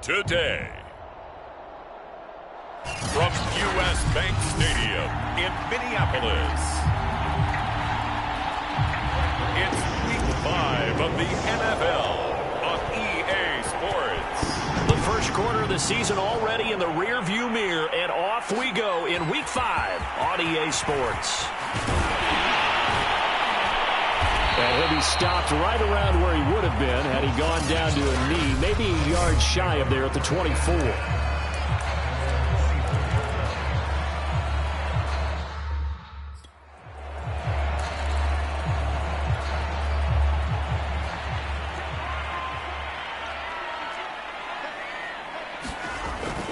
today. From U.S. Bank Stadium in Minneapolis, it's Week 5 of the NFL on EA Sports. The first quarter of the season already in the rearview mirror, and off we go in Week 5 on EA Sports. And he'll be stopped right around where he would have been had he gone down to a knee, maybe a yard shy of there at the 24.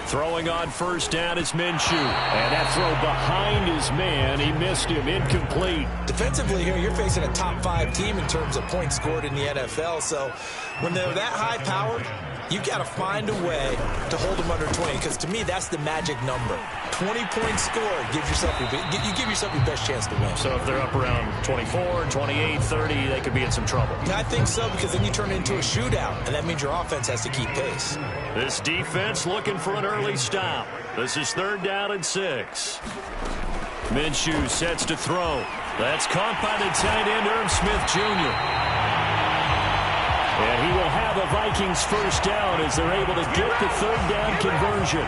Throwing on first down is Minshew. And that throw behind his man, he missed him, incomplete. Defensively here, you're facing a top 5 team in terms of points scored in the NFL. So when they're that high-powered, you've got to find a way to hold them under 20. Because to me, that's the magic number. 20 points scored, you give yourself your best chance to win. So if they're up around 24, 28, 30, they could be in some trouble. I think so, because then you turn it into a shootout, and that means your offense has to keep pace. This defense looking for an early stop. This is 3rd down and 6. Minshew sets to throw. That's caught by the tight end, Irv Smith Jr. And he will have a Vikings first down as they're able to get the 3rd down conversion.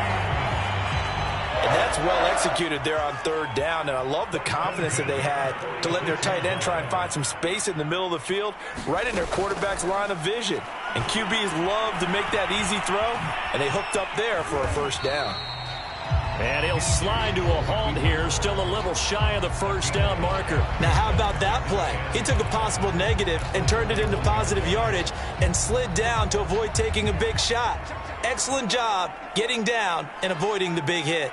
And that's well executed there on 3rd down, and I love the confidence that they had to let their tight end try and find some space in the middle of the field, right in their quarterback's line of vision. And QBs love to make that easy throw, and they hooked up there for a first down. And he'll slide to a halt here, still a little shy of the first down marker. Now, how about that play? He took a possible negative and turned it into positive yardage and slid down to avoid taking a big shot. Excellent job getting down and avoiding the big hit.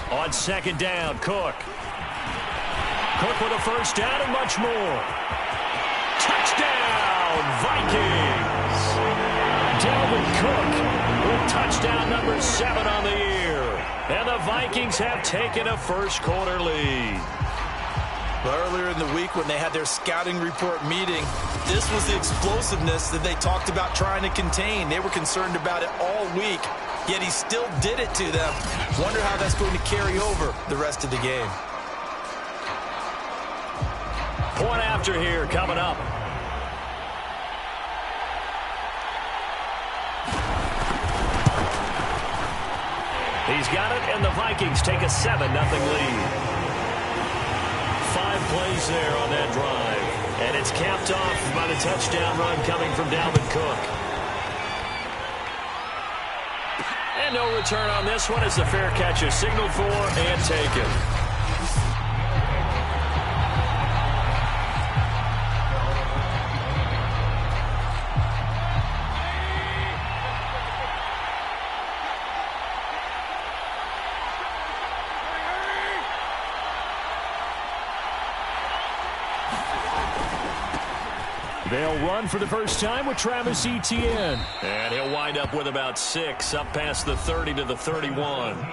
On 2nd down, Cook. Cook with a first down and much more. Touchdown, Vikings! Dalvin Cook with touchdown number 7 on the year. And the Vikings have taken a first quarter lead. Well, earlier in the week when they had their scouting report meeting, this was the explosiveness that they talked about trying to contain. They were concerned about it all week, yet he still did it to them. Wonder how that's going to carry over the rest of the game. Point after here coming up. He's got it, and the Vikings take a 7-0 lead. 5 plays there on that drive. And it's capped off by the touchdown run coming from Dalvin Cook. And no return on this one as the fair catch is signaled for and taken. They'll run for the first time with Travis Etienne. And he'll wind up with about 6 up past the 30 to the 31.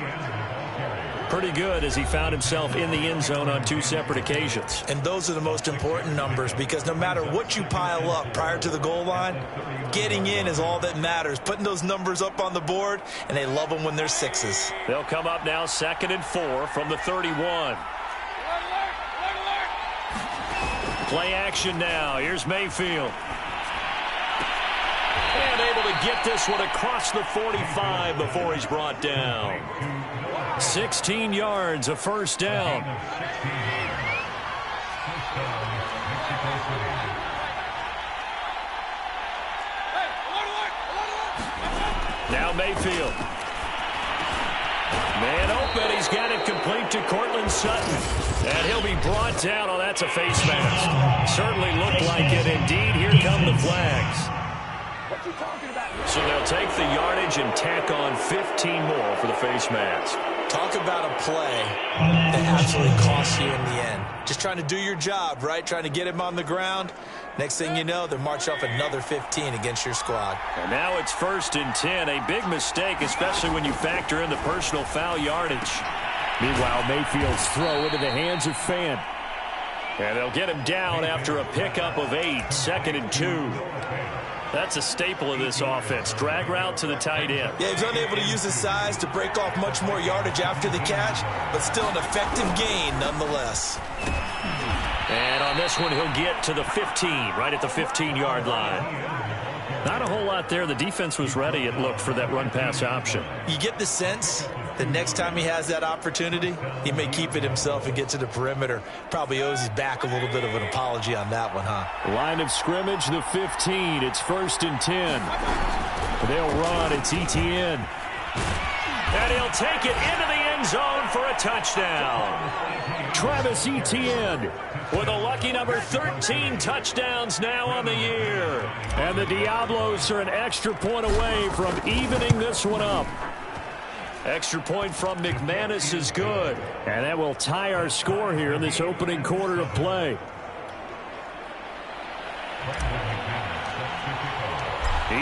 Pretty good as he found himself in the end zone on 2 separate occasions. And those are the most important numbers, because no matter what you pile up prior to the goal line, getting in is all that matters. Putting those numbers up on the board, and they love them when they're 6s. They'll come up now 2nd and 4 from the 31. Play action now. Here's Mayfield. And able to get this one across the 45 before he's brought down. 16 yards, a first down. Now Mayfield. Man open, he's got it complete to Cortland Sutton. And he'll be brought down. Oh, that's a face mask. Certainly looked like it. Indeed, here come the flags. So they'll take the yardage and tack on 15 more for the face mask. Talk about a play that actually costs you in the end. Just trying to do your job, right? Trying to get him on the ground. Next thing you know, they're marching off another 15 against your squad. And now it's 1st and 10. A big mistake, especially when you factor in the personal foul yardage. Meanwhile, Mayfield's throw into the hands of Fan. And they'll get him down after a pickup of 8, 2nd and 2. That's a staple of this offense. Drag route to the tight end. Yeah, he's unable to use his size to break off much more yardage after the catch, but still an effective gain nonetheless. And on this one, he'll get to the 15, right at the 15-yard line. Not a whole lot there. The defense was ready, it looked, for that run-pass option. You get the sense that next time he has that opportunity, he may keep it himself and get to the perimeter. Probably owes his back a little bit of an apology on that one, huh? Line of scrimmage, the 15. It's 1st and 10. They'll run. It's Etienne. And he'll take it into the end zone for a touchdown. Travis Etienne with a lucky number 13 touchdowns now on the year. And the Diablos are an extra point away from evening this one up. Extra point from McManus is good. And that will tie our score here in this opening quarter of play.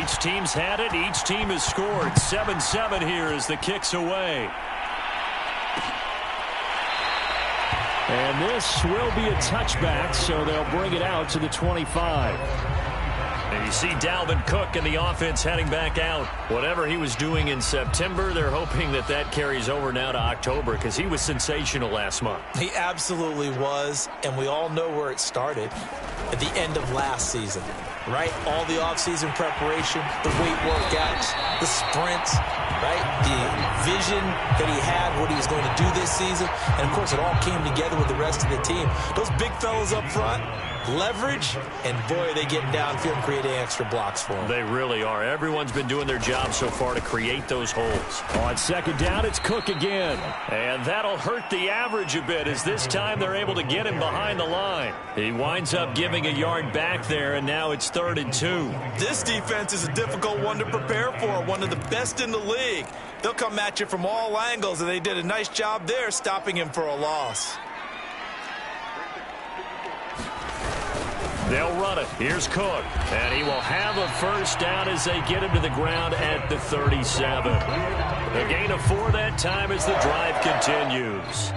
Each team's had it. Each team has scored. 7-7 here as the kick's away. And this will be a touchback, so they'll bring it out to the 25. And you see Dalvin Cook and the offense heading back out. Whatever he was doing in September, they're hoping that that carries over now to October because he was sensational last month. He absolutely was, and we all know where it started at the end of last season, right? All the offseason preparation, the weight workouts, the sprints, right? The vision that he had, what he was going to do this season, and, of course, it all came together with the rest of the team. Those big fellas up front, leverage, and boy, are they getting downfield and creating extra blocks for them. They really are. Everyone's been doing their job so far to create those holes. On 2nd down, it's Cook again. And that'll hurt the average a bit as this time they're able to get him behind the line. He winds up giving a yard back there, and now it's 3rd and 2. This defense is a difficult one to prepare for, one of the best in the league. They'll come at you from all angles, and they did a nice job there stopping him for a loss. They'll run it. Here's Cook. And he will have a first down as they get him to the ground at the 37. A gain of 4 that time as the drive continues.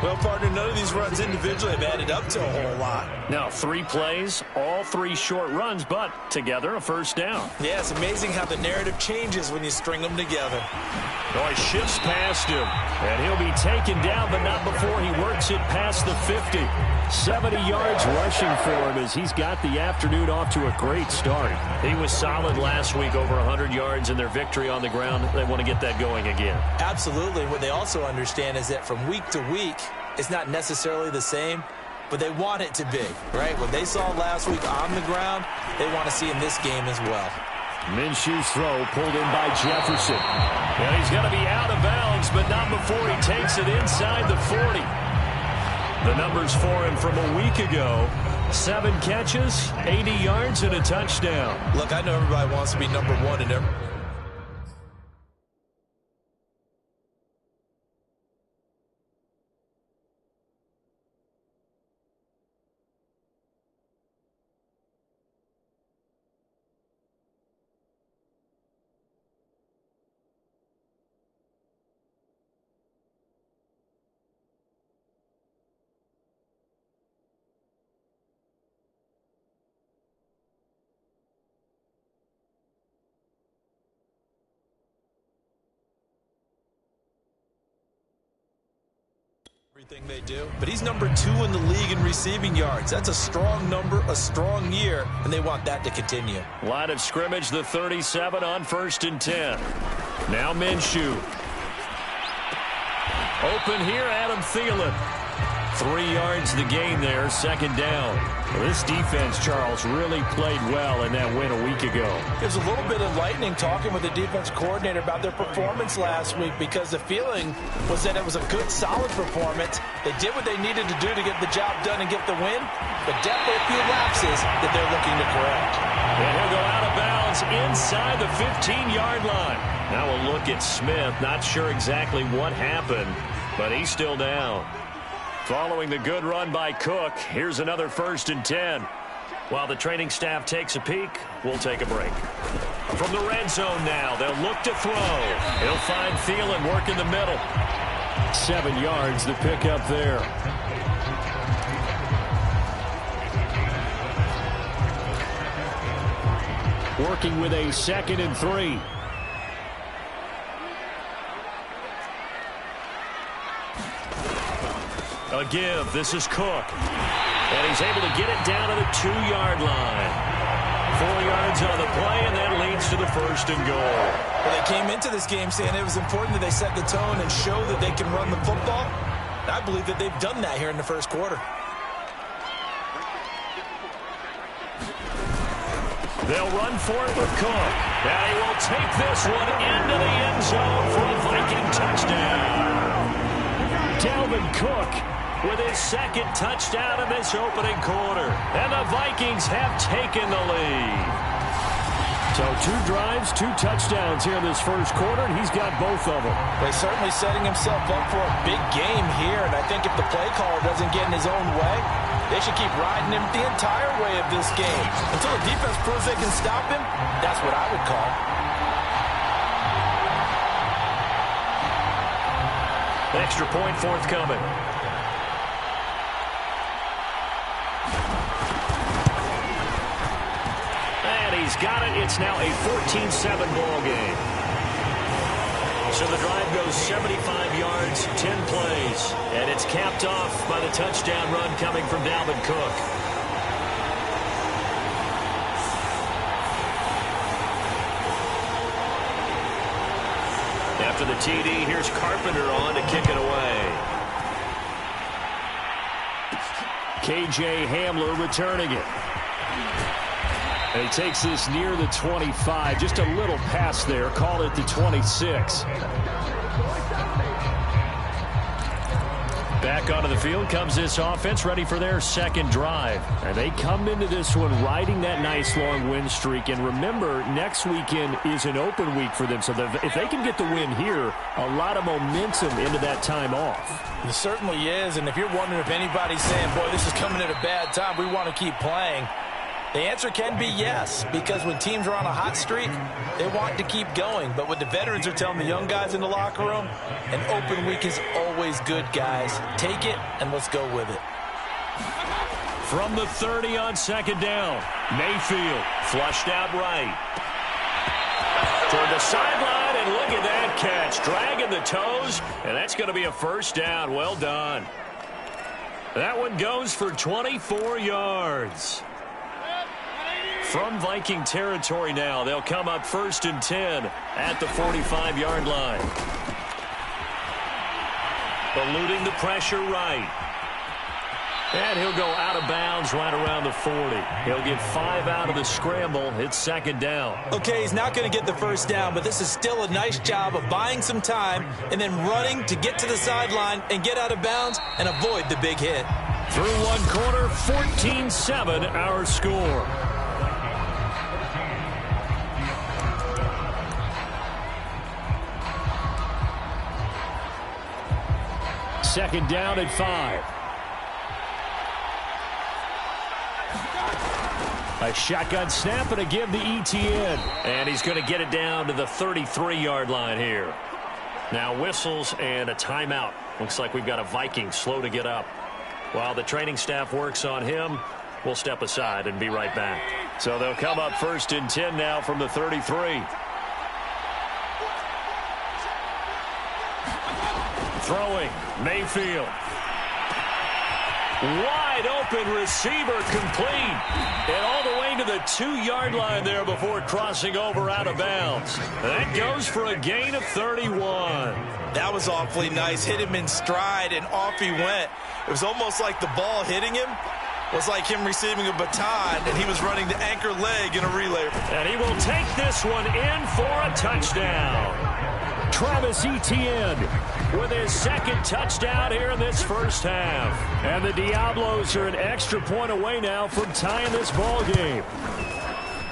Well, partner, none of these runs individually have added up to a whole lot. Now, 3 plays, all 3 short runs, but together a first down. Yeah, it's amazing how the narrative changes when you string them together. Oh, he shifts past him. And he'll be taken down, but not before he works it past the 50. 70 yards rushing for him as he's got the afternoon off to a great start. He was solid last week, over 100 yards in their victory on the ground. They want to get that going again. Absolutely. What they also understand is that from week to week, it's not necessarily the same, but they want it to be, right? What they saw last week on the ground, they want to see in this game as well. Minshew's throw pulled in by Jefferson. And he's going to be out of bounds, but not before he takes it inside the 40. The numbers for him from a week ago: 7 catches, 80 yards, and a touchdown. Look, I know everybody wants to be number 1 in every... everything they do, but he's number 2 in the league in receiving yards. That's a strong number, a strong year, and they want that to continue. Line of scrimmage, the 37 on 1st and 10. Now Minshew. Open here, Adam Thielen. 3 yards the gain there, 2nd down. Well, this defense, Charles, really played well in that win a week ago. There's a little bit of lightning talking with the defense coordinator about their performance last week, because the feeling was that it was a good, solid performance. They did what they needed to do to get the job done and get the win, but definitely a few lapses that they're looking to correct. And he'll go out of bounds inside the 15-yard line. Now we'll look at Smith. Not sure exactly what happened, but he's still down. Following the good run by Cook, here's another 1st and 10. While the training staff takes a peek, we'll take a break. From the red zone now, they'll look to throw. He'll find Thielen working the middle. 7 yards, the pickup there. working with a 2nd and 3. A give. This is Cook. And he's able to get it down to the 2-yard line. 4 yards on the play, and that leads to the 1st and goal. Well, they came into this game saying it was important that they set the tone and show that they can run the football. I believe that they've done that here in the first quarter. They'll run for it with Cook. And he will take this one into the end zone for a Viking touchdown. Dalvin Cook with his 2nd touchdown in this opening quarter. And the Vikings have taken the lead. So 2 drives, 2 touchdowns here in this first quarter, and he's got both of them. They're certainly setting himself up for a big game here, and I think if the play caller doesn't get in his own way, they should keep riding him the entire way of this game. Until the defense proves they can stop him, that's what I would call. Extra point forthcoming. And he's got it. It's now a 14-7 ball game. So the drive goes 75 yards, 10 plays. And it's capped off by the touchdown run coming from Dalvin Cook. After the TD, here's Carpenter on to kick it away. KJ Hamler returning it. And he takes this near the 25. Just a little pass there. Call it the 26. Back onto the field comes this offense, ready for their 2nd drive. And they come into this one riding that nice long win streak. And remember, next weekend is an open week for them. So if they can get the win here, a lot of momentum into that time off. It certainly is. And if you're wondering if anybody's saying, boy, this is coming at a bad time, we want to keep playing, the answer can be yes, because when teams are on a hot streak, they want to keep going. But what the veterans are telling the young guys in the locker room, an open week is always good, guys. Take it, and let's go with it. From the 30 on 2nd down, Mayfield flushed out right. Toward the sideline, and look at that catch. Dragging the toes, and that's going to be a 1st down. Well done. That one goes for 24 yards. From Viking territory now, they'll come up 1st and 10 at the 45-yard line. Eluding the pressure right. And he'll go out of bounds right around the 40. He'll get 5 out of the scramble. It's 2nd down. Okay, he's not going to get the 1st down, but this is still a nice job of buying some time and then running to get to the sideline and get out of bounds and avoid the big hit. Through 1 quarter, 14-7 our score. Second down at 5. A shotgun snap and a give to Etienne. And he's going to get it down to the 33-yard line here. Now whistles and a timeout. Looks like we've got a Viking slow to get up. While the training staff works on him, we'll step aside and be right back. So they'll come up 1st and 10 now from the 33. Throwing, Mayfield. Wide open receiver complete. And all the way to the 2-yard line there before crossing over out of bounds. That goes for a gain of 31. That was awfully nice. Hit him in stride, and off he went. It was almost like the ball hitting him was like him receiving a baton, and he was running the anchor leg in a relay. And he will take this one in for a touchdown. Travis Etienne with his 2nd touchdown here in this first half. And the Diablos are an extra point away now from tying this ball game.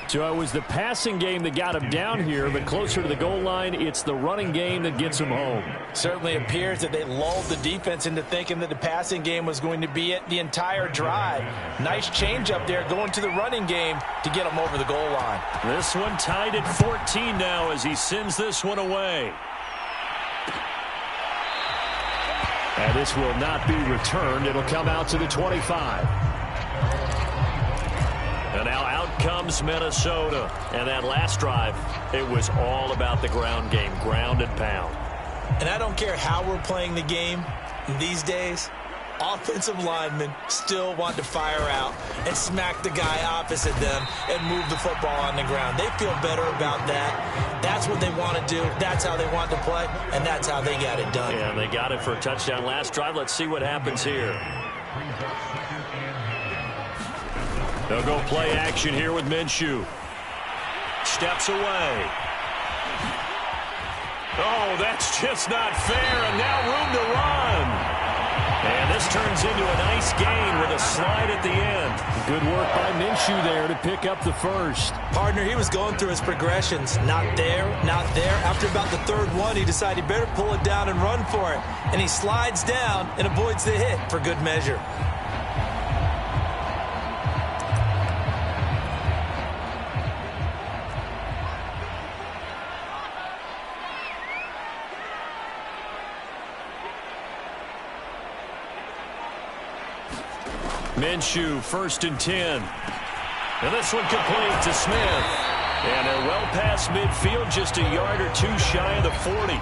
So it was the passing game that got him down here, but closer to the goal line, it's the running game that gets him home. Certainly appears that they lulled the defense into thinking that the passing game was going to be it the entire drive. Nice change up there going to the running game to get him over the goal line. This one tied at 14 now as he sends this one away. And this will not be returned. It'll come out to the 25. And now out comes Minnesota. And that last drive, it was all about the ground game, ground and pound. And I don't care how we're playing the game these days, offensive linemen still want to fire out and smack the guy opposite them and move the football on the ground. They feel better about that. That's what they want to do. That's how they want to play, and that's how they got it done. Yeah, they got it for a touchdown last drive. Let's see what happens here. They'll go play action here with Minshew. Steps away. Oh, that's just not fair, and now room to run. And this turns into a nice gain with a slide at the end. Good work by Minshew there to pick up the first. Partner, he was going through his progressions. Not there, not there. After about the third one, he decided he better pull it down and run for it. And he slides down and avoids the hit for good measure. Minshew, 1st and 10. And this one complete to Smith. And they're well past midfield, just a yard or two shy of the 40.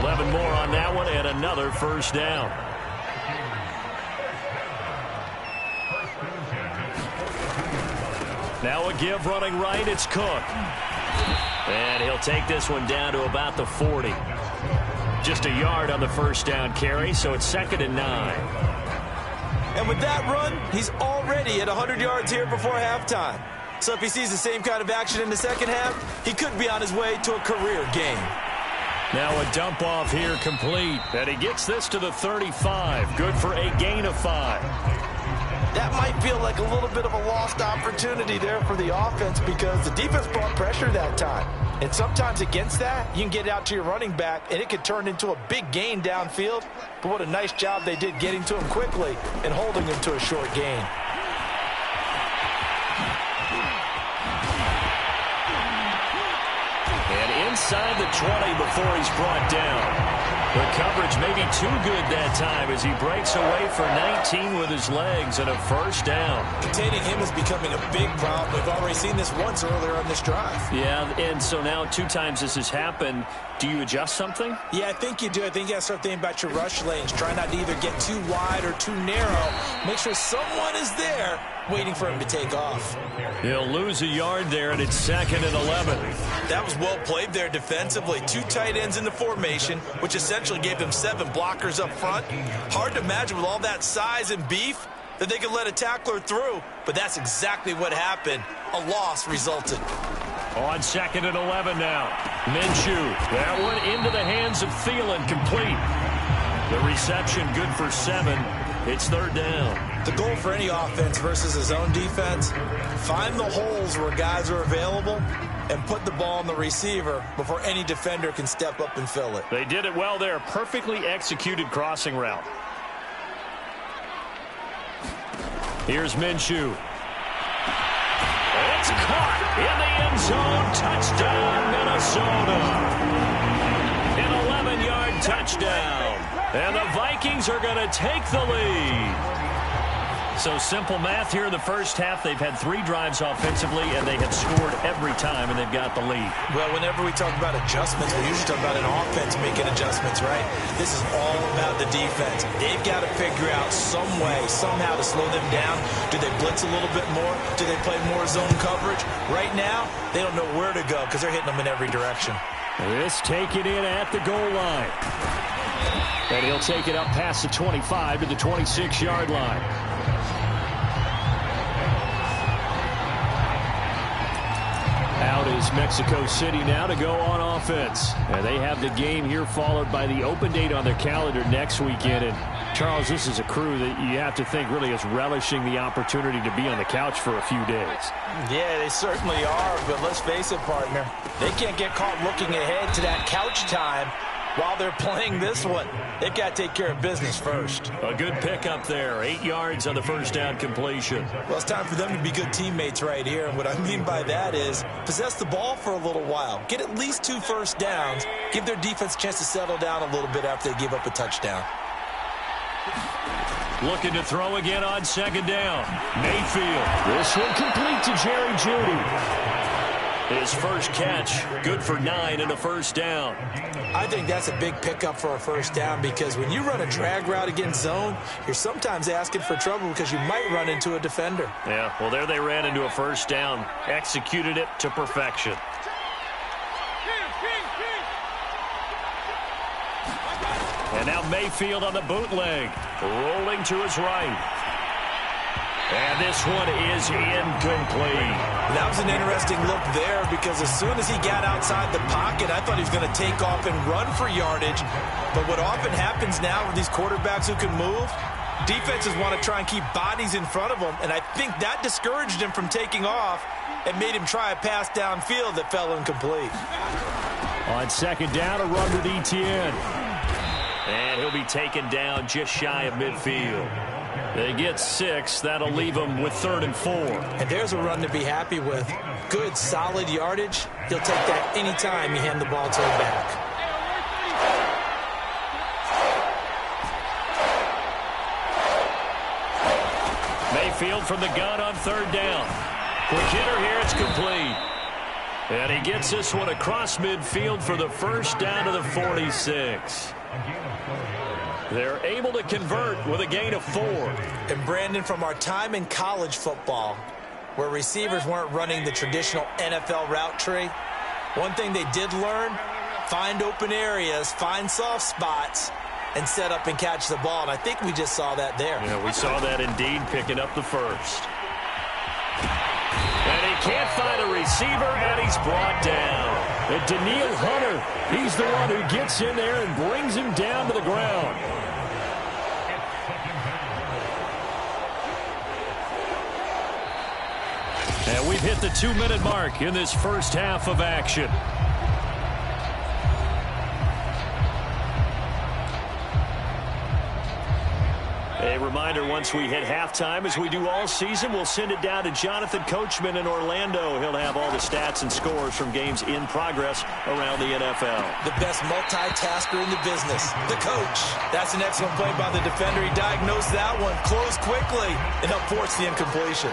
11 more on that one, and another first down. Now a give running right, it's Cook. And he'll take this one down to about the 40. Just a yard on the first down carry, so it's 2nd and 9. And with that run, he's already at 100 yards here before halftime. So if he sees the same kind of action in the second half, he could be on his way to a career game. Now a dump off here complete. And he gets this to the 35. Good for a gain of 5. That might feel like a little bit of a lost opportunity there for the offense because the defense brought pressure that time. And sometimes against that, you can get out to your running back, and it could turn into a big gain downfield. But what a nice job they did getting to him quickly and holding him to a short gain. And inside the 20 before he's brought down. The coverage may be too good that time as he breaks away for 19 with his legs and a first down. Containing him is becoming a big problem. We've already seen this once earlier on this drive. Yeah, and so now 2 times this has happened. Do you adjust something? Yeah, I think you do. I think you got to start thinking about your rush lanes. Try not to either get too wide or too narrow. Make sure someone is there waiting for him to take off. He'll lose a yard there, and it's 2nd and 11. That was well played there defensively. 2 tight ends in the formation, which essentially gave them 7 blockers up front. Hard to imagine with all that size and beef that they could let a tackler through, but that's exactly what happened. A loss resulted. On 2nd and 11 now. Minshew. That one into the hands of Thielen, complete. The reception good for 7. It's 3rd down. The goal for any offense versus his own defense, find the holes where guys are available and put the ball on the receiver before any defender can step up and fill it. They did it well there. Perfectly executed crossing route. Here's Minshew. It's caught in the end zone. Touchdown, Minnesota. An 11-yard touchdown. And the Vikings are going to take the lead. So simple math here in the first half. They've had 3 drives offensively, and they have scored every time, and they've got the lead. Well, whenever we talk about adjustments, we usually talk about an offense making adjustments, right? This is all about the defense. They've got to figure out some way, somehow to slow them down. Do they blitz a little bit more? Do they play more zone coverage? Right now, they don't know where to go because they're hitting them in every direction. This taken in at the goal line. And he'll take it up past the 25 to the 26-yard line. Out is Mexico City now to go on offense. And they have the game here followed by the open date on their calendar next weekend. And Charles, this is a crew that you have to think really is relishing the opportunity to be on the couch for a few days. Yeah, they certainly are, but let's face it, partner. They can't get caught looking ahead to that couch time while they're playing this one. They've got to take care of business first. A good pickup there. 8 yards on the first down completion. Well, it's time for them to be good teammates right here. And what I mean by that is possess the ball for a little while. Get at least 2 first downs. Give their defense a chance to settle down a little bit after they give up a touchdown. Looking to throw again on second down. Mayfield. This one complete to Jerry Jeudy. His first catch, good for 9 and a first down. I think that's a big pickup for a first down because when you run a drag route against zone, you're sometimes asking for trouble because you might run into a defender. Yeah, well, there they ran into a first down. Executed it to perfection. And now Mayfield on the bootleg, rolling to his right. And this one is incomplete. That was an interesting look there because as soon as he got outside the pocket, I thought he was going to take off and run for yardage. But what often happens now with these quarterbacks who can move, defenses want to try and keep bodies in front of them, and I think that discouraged him from taking off and made him try a pass downfield that fell incomplete. On second down, a run with Etienne. And he'll be taken down just shy of midfield. They get 6. That'll leave them with 3rd and 4. And there's a run to be happy with. Good, solid yardage. He'll take that any time you hand the ball to him back. Mayfield from the gun on 3rd down. Quick hitter here, it's complete. And he gets this one across midfield for the first down to the 46. They're able to convert with a gain of 4. And Brandon, from our time in college football, where receivers weren't running the traditional NFL route tree, one thing they did learn, find open areas, find soft spots, and set up and catch the ball. And I think we just saw that there. Yeah, we saw that indeed, picking up the first. And he can't find a receiver, and he's brought down. And Daniil Hunter, he's the one who gets in there and brings him down to the ground. And we've hit the 2-minute mark in this first half of action. A reminder, once we hit halftime, as we do all season, we'll send it down to Jonathan Coachman in Orlando. He'll have all the stats and scores from games in progress around the NFL. The best multitasker in the business, the coach. That's an excellent play by the defender. He diagnosed that one, closed quickly, and helped force the incompletion.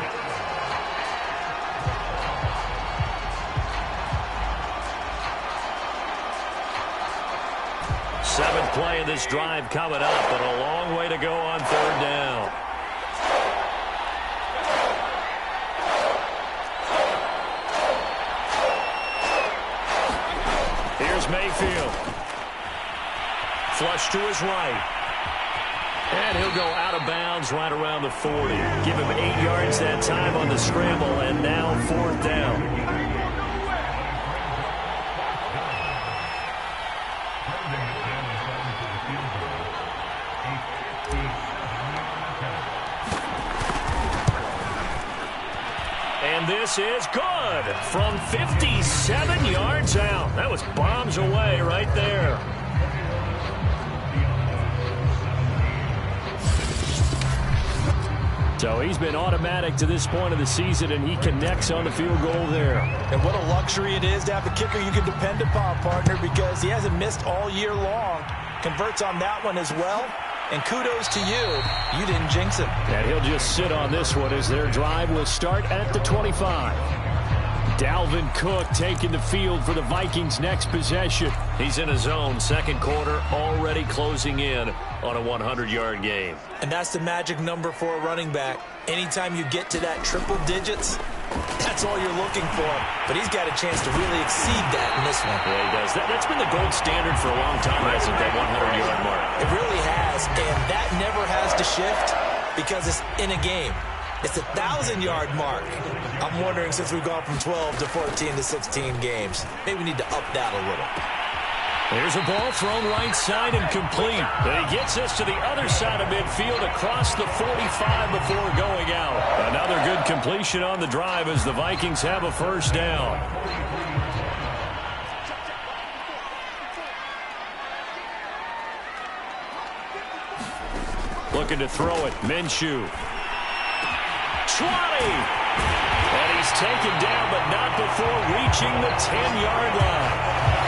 Seventh play of this drive coming up, but a long way to go on 3rd down. Here's Mayfield. Flush to his right. And he'll go out of bounds right around the 40. Give him 8 yards that time on the scramble, and now 4th down. And this is good from 57 yards out. That was bombs away right there. So he's been automatic to this point of the season, and he connects on the field goal there. And what a luxury it is to have a kicker you can depend upon, partner, because he hasn't missed all year long. Converts on that one as well. And kudos to you. You didn't jinx him. And he'll just sit on this one as their drive will start at the 25. Dalvin Cook taking the field for the Vikings' next possession. He's in his own second quarter, already closing in on a 100-yard game. And that's the magic number for a running back. Anytime you get to that triple digits, that's all you're looking for. But he's got a chance to really exceed that in this one. Yeah, he does. That's been the gold standard for a long time, hasn't it, that 100-yard mark? It really has, and that never has to shift because it's in a game. It's a 1,000-yard mark. I'm wondering, since we've gone from 12 to 14 to 16 games, maybe we need to up that a little. There's a ball thrown right side and complete. And he gets us to the other side of midfield across the 45 before going out. Another good completion on the drive as the Vikings have a first down. Looking to throw it. Minshew. 20. And he's taken down, but not before reaching the 10-yard line.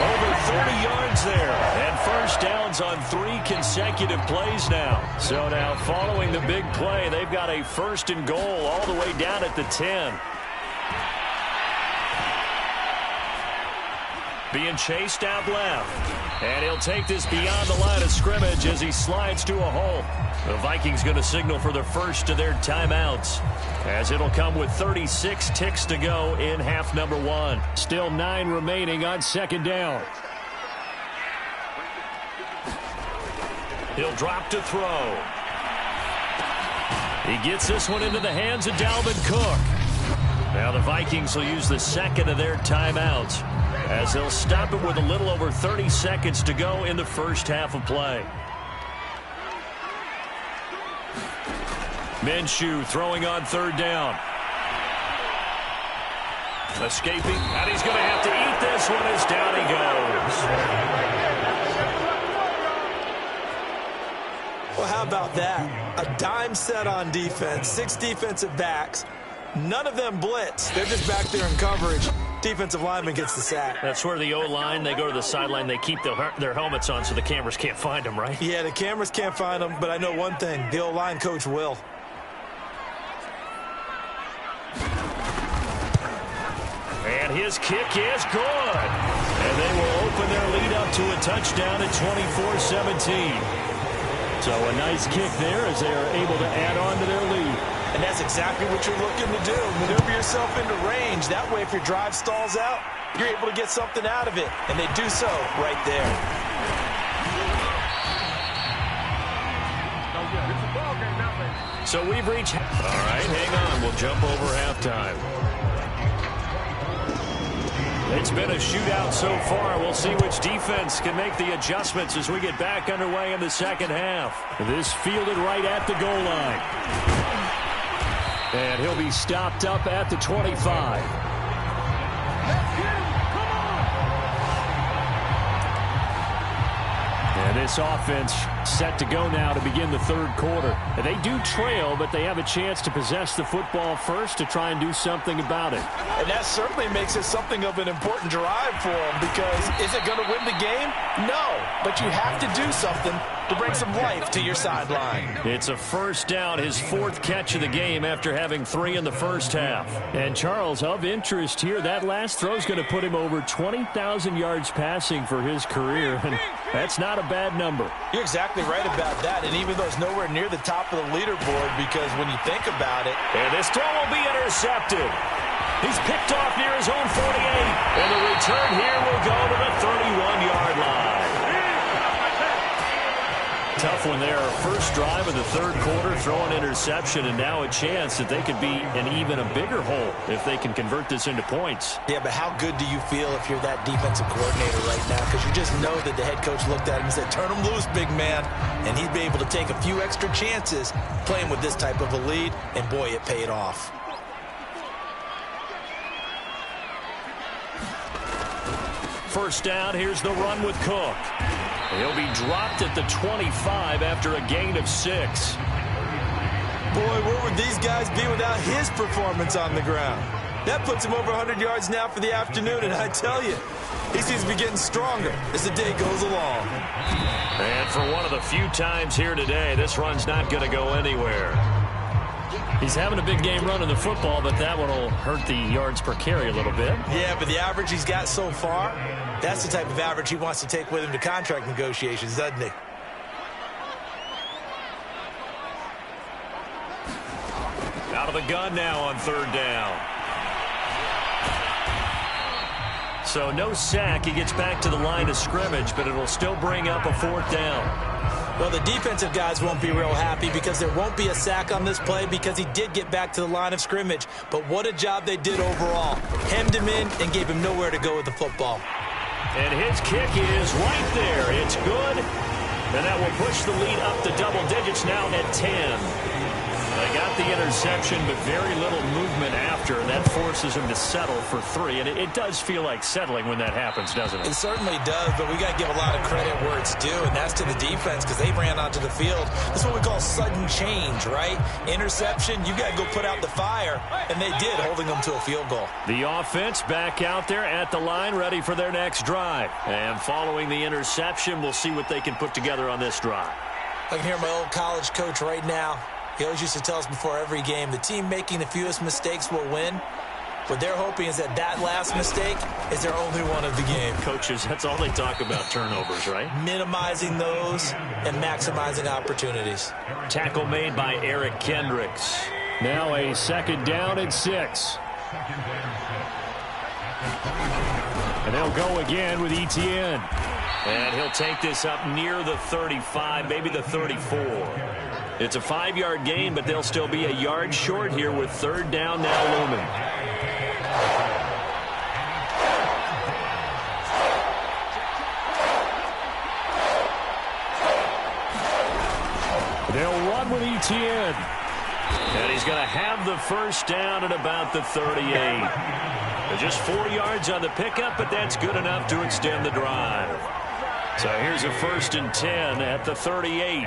Over 30 yards there. And first down downs on 3 consecutive plays now. So now following the big play, they've got a 1st and goal all the way down at the 10. Being chased out left. And he'll take this beyond the line of scrimmage as he slides to a hole. The Vikings going to signal for the first of their timeouts, as it'll come with 36 ticks to go in half number 1. Still 9 remaining on 2nd down. He'll drop to throw. He gets this one into the hands of Dalvin Cook. Now the Vikings will use the 2nd of their timeouts, as they'll stop it with a little over 30 seconds to go in the first half of play. Minshew throwing on 3rd down. Escaping, and he's going to have to eat this one as down he goes. Well, how about that? A dime set on defense, 6 defensive backs. None of them blitz. They're just back there in coverage. Defensive lineman gets the sack. That's where the O-line, they go to the sideline, they keep their helmets on so the cameras can't find them, right? Yeah, the cameras can't find them, but I know one thing. The O-line coach will. And his kick is good. And they will open their lead up to a touchdown at 24-17. So a nice kick there as they are able to add on to their lead. And that's exactly what you're looking to do. Maneuver yourself into range. That way, if your drive stalls out, you're able to get something out of it. And they do so right there. So we've reached... All right, hang on. We'll jump over halftime. It's been a shootout so far. We'll see which defense can make the adjustments as we get back underway in the second half. This fielded right at the goal line. And he'll be stopped up at the 25. And this offense set to go now to begin the 3rd quarter. And they do trail, but they have a chance to possess the football first to try and do something about it. And that certainly makes it something of an important drive for them, because is it going to win the game? No, but you have to do something to bring some life to your sideline. It's a 1st down, his 4th catch of the game after having 3 in the first half. And Charles, of interest here, that last throw is going to put him over 20,000 yards passing for his career. And that's not a bad number. You're exactly right about that, and even though it's nowhere near the top of the leaderboard, because when you think about it... And this throw will be intercepted. He's picked off near his own 48. And the return here will go to the 31-yard line. Tough one there. First drive of the 3rd quarter, throwing interception, and now a chance that they could be in even a bigger hole if they can convert this into points. Yeah, but how good do you feel if you're that defensive coordinator right now? Because you just know that the head coach looked at him and said, turn him loose, big man. And he'd be able to take a few extra chances playing with this type of a lead, and boy, it paid off. First down, here's the run with Cook. He'll be dropped at the 25 after a gain of 6. Boy, where would these guys be without his performance on the ground? That puts him over 100 yards now for the afternoon, and I tell you, he seems to be getting stronger as the day goes along. And for one of the few times here today, this run's not going to go anywhere. He's having a big game running the football, but that one will hurt the yards per carry a little bit. Yeah, but the average he's got so far, that's the type of average he wants to take with him to contract negotiations, doesn't he? Out of the gun now on 3rd down. So no sack. He gets back to the line of scrimmage, but it'll still bring up a 4th down. Well, the defensive guys won't be real happy because there won't be a sack on this play because he did get back to the line of scrimmage. But what a job they did overall. Hemmed him in and gave him nowhere to go with the football. And his kick is right there. It's good. And that will push the lead up to double digits now at 10. They got the interception, but very little movement after, and that forces them to settle for 3. And it does feel like settling when that happens, doesn't it? It certainly does, but we got to give a lot of credit where it's due, and that's to the defense because they ran onto the field. That's what we call sudden change, right? Interception, you got to go put out the fire, and they did, holding them to a field goal. The offense back out there at the line, ready for their next drive. And following the interception, we'll see what they can put together on this drive. I can hear my old college coach right now. He always used to tell us before every game, the team making the fewest mistakes will win. What they're hoping is that last mistake is their only one of the game. Coaches, that's all they talk about, turnovers, right? Minimizing those and maximizing opportunities. Tackle made by Eric Kendricks. Now a 2nd down and 6. And they'll go again with Etienne. And he'll take this up near the 35, maybe the 34. It's a 5-yard gain, but they'll still be a yard short here with 3rd down now looming. They'll run with Etienne. And he's going to have the 1st down at about the 38. Just 4 yards on the pickup, but that's good enough to extend the drive. So here's a 1st and 10 at the 38.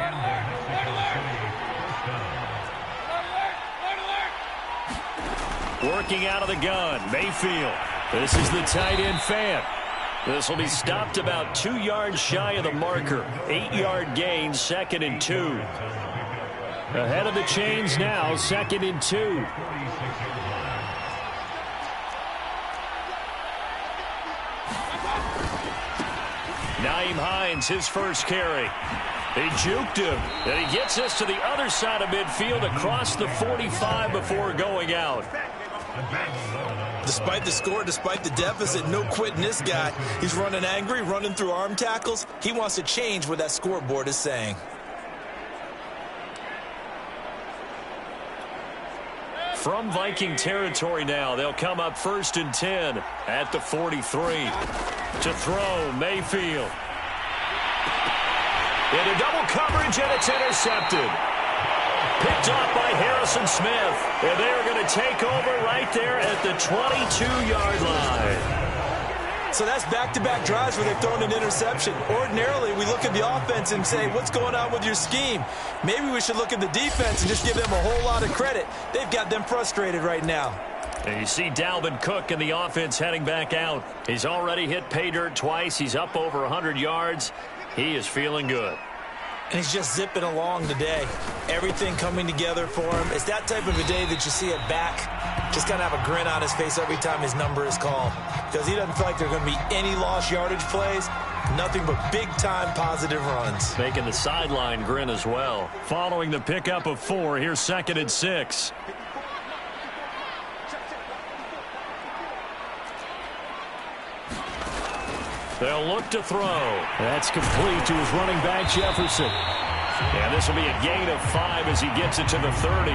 Working out of the gun, Mayfield. This is the tight end fan. This will be stopped about 2 yards shy of the marker. 8-yard gain, 2nd and 2. Ahead of the chains now, 2nd and 2. Nyheim Hines, his first carry. He juked him, and he gets us to the other side of midfield across the 45 before going out. Despite the score, despite the deficit, no quitting this guy. He's running angry, running through arm tackles. He wants to change what that scoreboard is saying. From Viking territory now, they'll come up 1st and 10 at the 43. To throw, Mayfield. Into double coverage, and it's intercepted. Picked off by Harrison Smith. And they are going to take over right there at the 22-yard line. So that's back-to-back drives where they've thrown an interception. Ordinarily, we look at the offense and say, what's going on with your scheme? Maybe we should look at the defense and just give them a whole lot of credit. They've got them frustrated right now. And you see Dalvin Cook in the offense heading back out. He's already hit pay dirt twice. He's up over 100 yards. He is feeling good. And he's just zipping along today. Everything coming together for him. It's that type of a day that you see it back. Just kind of have a grin on his face every time his number is called. Because he doesn't feel like there are going to be any lost yardage plays. Nothing but big-time positive runs. Making the sideline grin as well. Following the pickup of 4, here's 2nd and 6. They'll look to throw. That's complete to his running back, Jefferson. And this will be a gain of 5 as he gets it to the 30.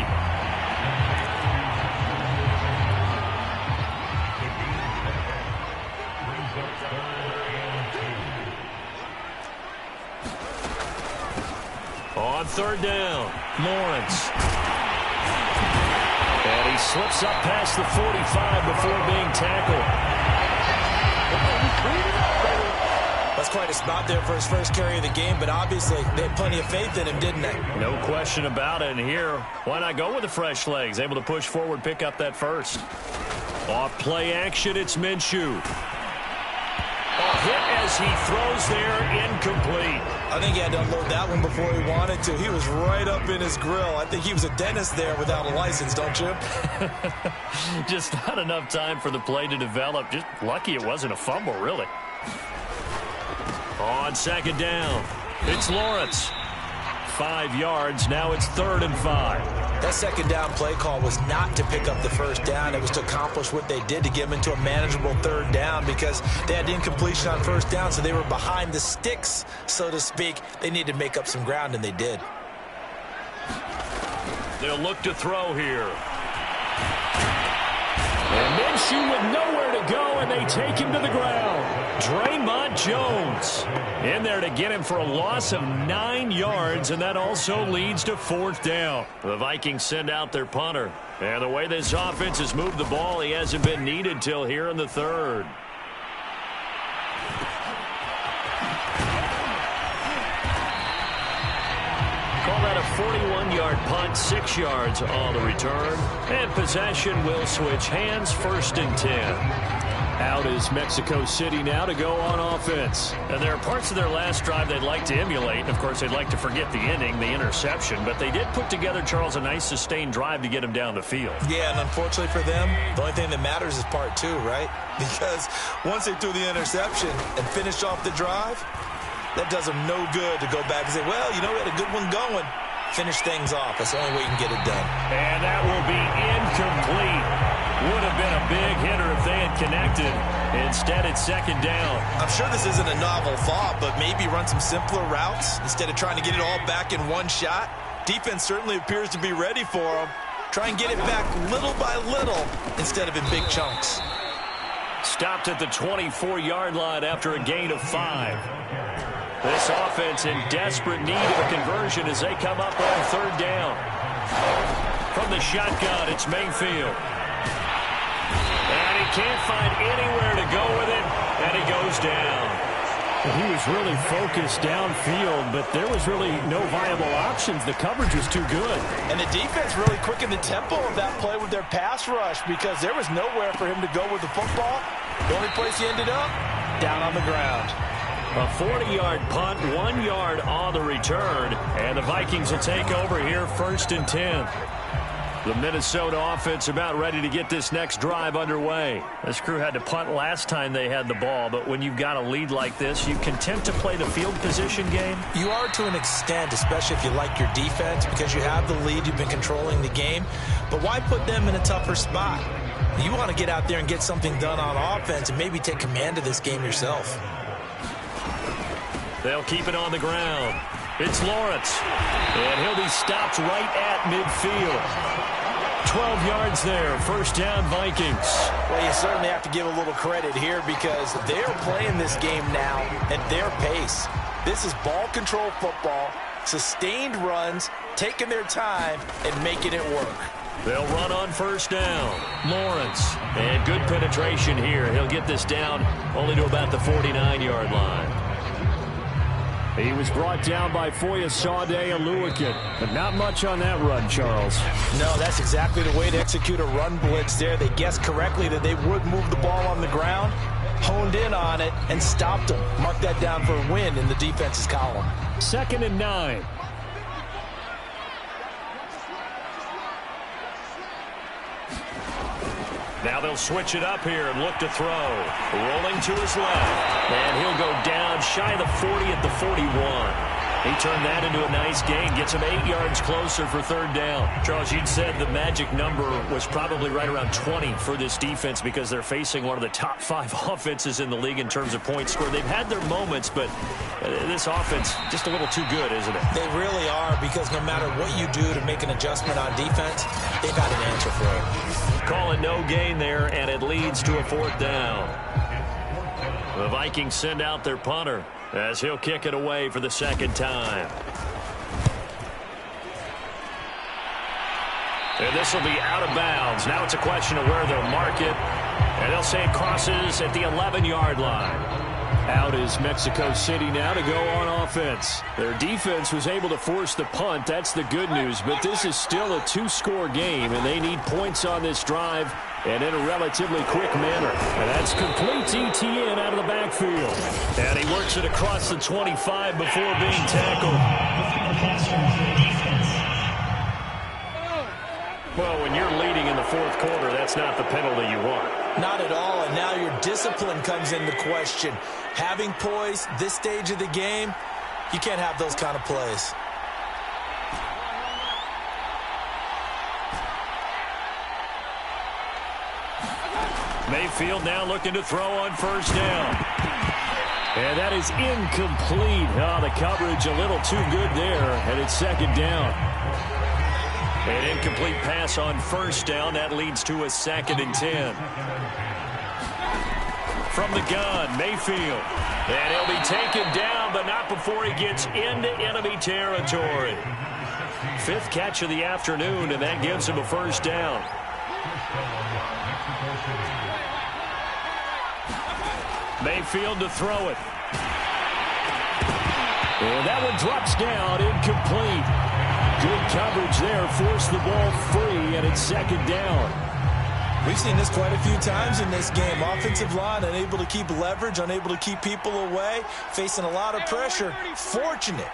On 3rd down, Lawrence. And he slips up past the 45 before being tackled. That's quite a spot there for his first carry of the game, but obviously they had plenty of faith in him, didn't they? No question about it. And here, why not go with the fresh legs? Able to push forward, pick up that 1st. Off play action, it's Minshew. A hit as he throws there, incomplete. I think he had to unload that one before he wanted to. He was right up in his grill. I think he was a dentist there without a license, don't you? Just not enough time for the play to develop. Just lucky it wasn't a fumble, really. On 2nd down, it's Lawrence. 5 yards, now it's 3rd and 5. That 2nd down play call was not to pick up the 1st down. It was to accomplish what they did to get them into a manageable 3rd down because they had incompletion on 1st down, so they were behind the sticks, so to speak. They needed to make up some ground, and they did. They'll look to throw here. And Minshew with nowhere to go, and they take him to the ground. Draymond Jones in there to get him for a loss of 9 yards, and that also leads to 4th down. The Vikings send out their punter. And the way this offense has moved the ball, he hasn't been needed till here in the 3rd. Call that a 41-yard punt, 6 yards on the return. And possession will switch hands, 1st and 10. Out is Mexico City now to go on offense. And there are parts of their last drive they'd like to emulate. And of course, they'd like to forget the inning, the interception. But they did put together, Charles, a nice sustained drive to get him down the field. Yeah, and unfortunately for them, the only thing that matters is part 2, right? Because once they threw the interception and finished off the drive, that does them no good to go back and say, well, you know, we had a good one going. Finish things off. That's the only way you can get it done. And that will be incomplete. Would have been a big hitter if they had connected. Instead, it's 2nd down. I'm sure this isn't a novel thought, but maybe run some simpler routes instead of trying to get it all back in one shot. Defense certainly appears to be ready for them. Try and get it back little by little instead of in big chunks. Stopped at the 24-yard line after a gain of 5. This offense in desperate need of a conversion as they come up on 3rd down. From the shotgun, it's Mayfield. And he can't find anywhere to go with it, and he goes down. He was really focused downfield, but there was really no viable options. The coverage was too good. And the defense really quickened the tempo of that play with their pass rush because there was nowhere for him to go with the football. The only place he ended up, down on the ground. A 40-yard punt, 1 yard on the return, and the Vikings will take over here 1st and 10. The Minnesota offense about ready to get this next drive underway. This crew had to punt last time they had the ball, but when you've got a lead like this, you content to play the field position game? You are to an extent, especially if you like your defense, because you have the lead, you've been controlling the game. But why put them in a tougher spot? You want to get out there and get something done on offense and maybe take command of this game yourself. They'll keep it on the ground. It's Lawrence, and he'll be stopped right at midfield. 12 yards there, 1st down Vikings. Well, you certainly have to give a little credit here because they're playing this game now at their pace. This is ball control football, sustained runs, taking their time and making it work. They'll run on 1st down. Lawrence, and good penetration here. He'll get this down only to about the 49-yard line. He was brought down by Foyesade Oluwakin, but not much on that run, Charles. No, that's exactly the way to execute a run blitz there. They guessed correctly that they would move the ball on the ground, honed in on it, and stopped them. Mark that down for a win in the defense's column. 2nd and 9. Now they'll switch it up here and look to throw. Rolling to his left. And he'll go down shy of the 40 at the 41. He turned that into a nice gain. Gets him 8 yards closer for 3rd down. Charles, you'd said the magic number was probably right around 20 for this defense because they're facing one of the top 5 offenses in the league in terms of points scored. They've had their moments, but this offense just a little too good, isn't it? They really are because no matter what you do to make an adjustment on defense, they've got an answer for it. Calling no gain there, and it leads to a 4th down. The Vikings send out their punter as he'll kick it away for the 2nd time. And this will be out of bounds. Now it's a question of where they'll mark it. And they'll say it crosses at the 11-yard line. Out is Mexico City now to go on offense. Their defense was able to force the punt. That's the good news. But this is still a 2-score game, and they need points on this drive and in a relatively quick manner. And that's complete ETN out of the backfield. And he works it across the 25 before being tackled. Well, when you're leading in the 4th quarter, that's not the penalty you want. Not at all, and now your discipline comes into question. Having poise this stage of the game, you can't have those kind of plays. Mayfield now looking to throw on 1st down. And that is incomplete. Oh, the coverage a little too good there, and it's 2nd down. An incomplete pass on 1st down. That leads to a 2nd and 10. from the gun, Mayfield. And he'll be taken down, but not before he gets into enemy territory. 5th catch of the afternoon, and that gives him a first down. Mayfield to throw it. And that one drops down, incomplete. Good coverage there, forced the ball free, and it's 2nd down. We've seen this quite a few times in this game. Offensive line unable to keep leverage, unable to keep people away, facing a lot of pressure. Fortunate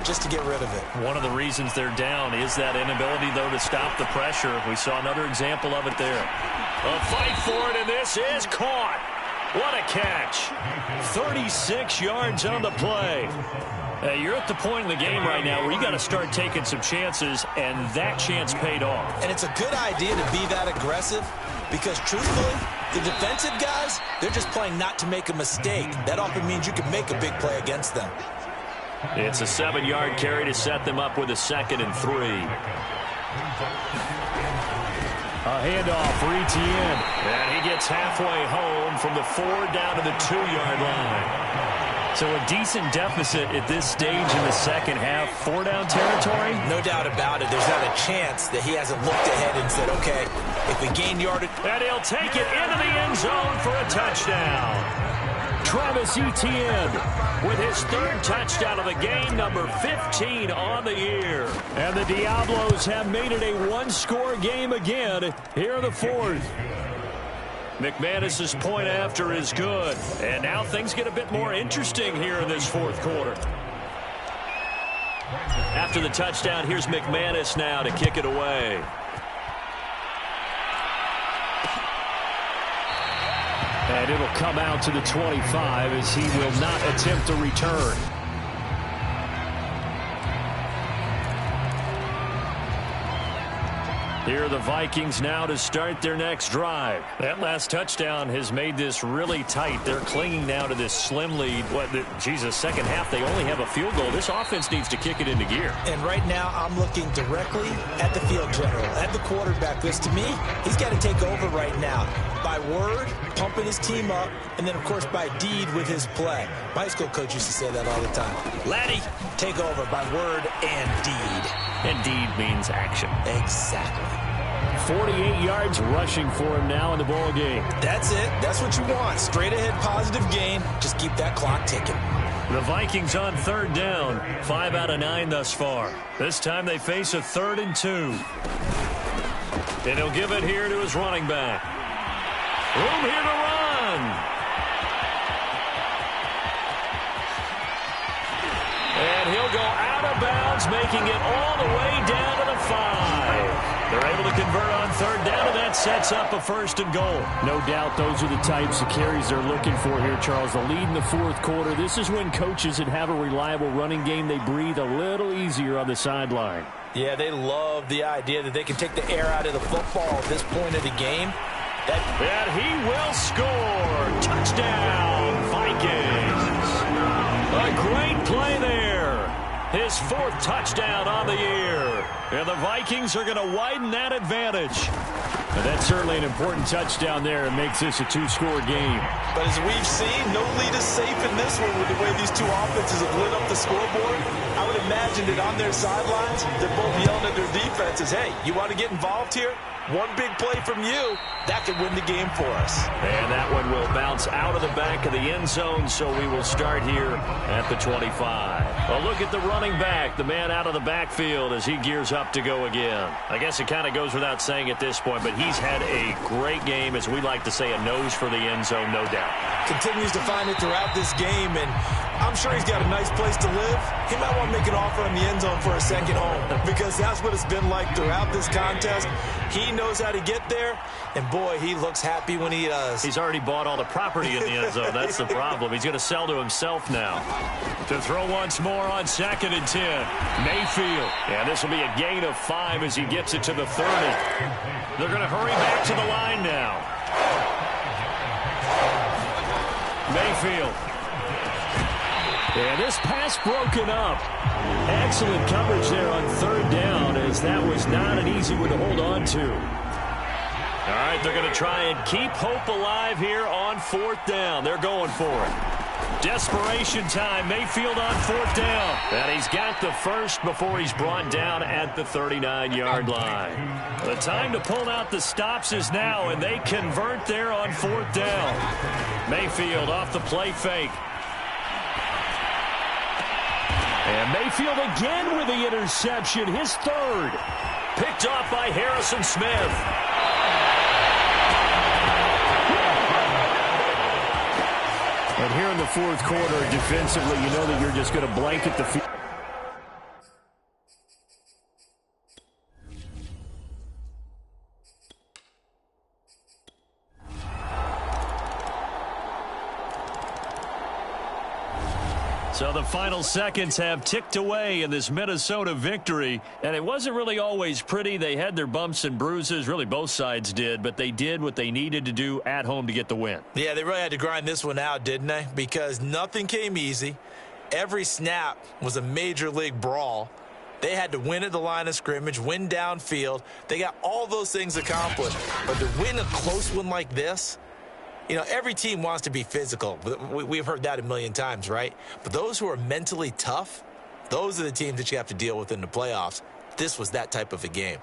just to get rid of it. One of the reasons they're down is that inability, though, to stop the pressure. We saw another example of it there. A fight for it, and this is caught. What a catch. 36 yards on the play. You're at the point in the game right now where you got to start taking some chances, and that chance paid off. And it's a good idea to be that aggressive because, truthfully, the defensive guys, they're just playing not to make a mistake. That often means you can make a big play against them. It's a 7-yard carry to set them up with a 2nd and 3. A handoff for Etienne. And he gets halfway home from the 4 down to the 2-yard line. So a decent deficit at this stage in the second half. 4-down territory? No doubt about it. There's not a chance that he hasn't looked ahead and said, okay, if we gain yardage. And he'll take it into the end zone for a touchdown. Travis Etienne with his 3rd touchdown of the game, number 15 on the year. And the Diablos have made it a 1-score game again here in the 4th. McManus's point after is good. And now things get a bit more interesting here in this 4th quarter. After the touchdown, here's McManus now to kick it away. And it'll come out to the 25 as he will not attempt a return. Here are the Vikings now to start their next drive. That last touchdown has made this really tight. They're clinging now to this slim lead. Second half, they only have a field goal. This offense needs to kick it into gear. And right now, I'm looking directly at the field general, at the quarterback. Because to me, he's got to take over right now. By word, pumping his team up, and then, of course, by deed with his play. My high school coach used to say that all the time. Laddie, take over by word and deed. And deed means action. Exactly. 48 yards rushing for him now in the ball game. That's it. That's what you want. Straight ahead positive gain. Just keep that clock ticking. The Vikings on 3rd down. 5 out of 9 thus far. This time they face a 3rd and 2. And he'll give it here to his running back. Room here to run. And he'll go out of bounds, making it all the way down to the 5. They're able to convert on 3rd down, and that sets up a 1st and goal. No doubt those are the types of carries they're looking for here, Charles. The lead in the 4th quarter. This is when coaches that have a reliable running game, they breathe a little easier on the sideline. Yeah, they love the idea that they can take the air out of the football at this point of the game. And he will score. Touchdown, Vikings. A great play there. His 4th touchdown on the year. And the Vikings are going to widen that advantage. And that's certainly an important touchdown there. It makes this a 2-score game. But as we've seen, no lead is safe in this one with the way these two offenses have lit up the scoreboard. I would imagine that on their sidelines, they're both yelling at their defenses, hey, you want to get involved here? One big play from you, that could win the game for us. And that one will bounce out of the back of the end zone, so we will start here at the 25. A look at the running back, the man out of the backfield as he gears up to go again. I guess it kind of goes without saying at this point, but he's had a great game, as we like to say, a nose for the end zone, no doubt. Continues to find it throughout this game, and I'm sure he's got a nice place to live. He might want to make an offer in the end zone for a second home because that's what it's been like throughout this contest. He knows how to get there, and boy, he looks happy when he does. He's already bought all the property in the end zone. That's the problem. He's going to sell to himself now. To throw once more on 2nd and 10. Mayfield. And this will be a gain of 5 as he gets it to the 30. They're going to hurry back to the line now. Mayfield. And this pass broken up. Excellent coverage there on 3rd down, as that was not an easy one to hold on to. All right, they're going to try and keep hope alive here on fourth down. They're going for it. Desperation time. Mayfield on fourth down. And he's got the first before he's brought down at the 39-yard line. The time to pull out the stops is now, and they convert there on fourth down. Mayfield off the play fake. And Mayfield again with the interception, his third. Picked off by Harrison Smith. And here in the fourth quarter, defensively, you know that you're just going to blanket the field. So the final seconds have ticked away in this Minnesota victory, and it wasn't really always pretty. They had their bumps and bruises, really both sides did, but they did what they needed to do at home to get the win. Yeah, they really had to grind this one out, didn't they? Because nothing came easy. Every snap was a major league brawl. They had to win at the line of scrimmage, win downfield. They got all those things accomplished. But to win a close one like this, you know, every team wants to be physical. We've heard that a million times, right? But those who are mentally tough, those are the teams that you have to deal with in the playoffs. This was that type of a game.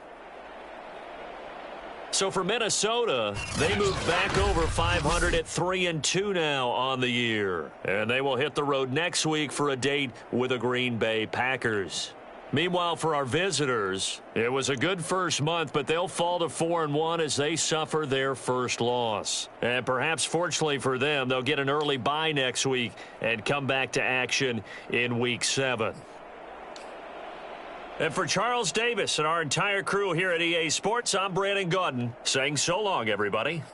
So for Minnesota, they move back over 500 at 3-2 now on the year. And they will hit the road next week for a date with the Green Bay Packers. Meanwhile, for our visitors, it was a good first month, but they'll fall to 4-1 as they suffer their first loss. And perhaps fortunately for them, they'll get an early bye next week and come back to action in Week 7. And for Charles Davis and our entire crew here at EA Sports, I'm Brandon Gaudin saying so long, everybody.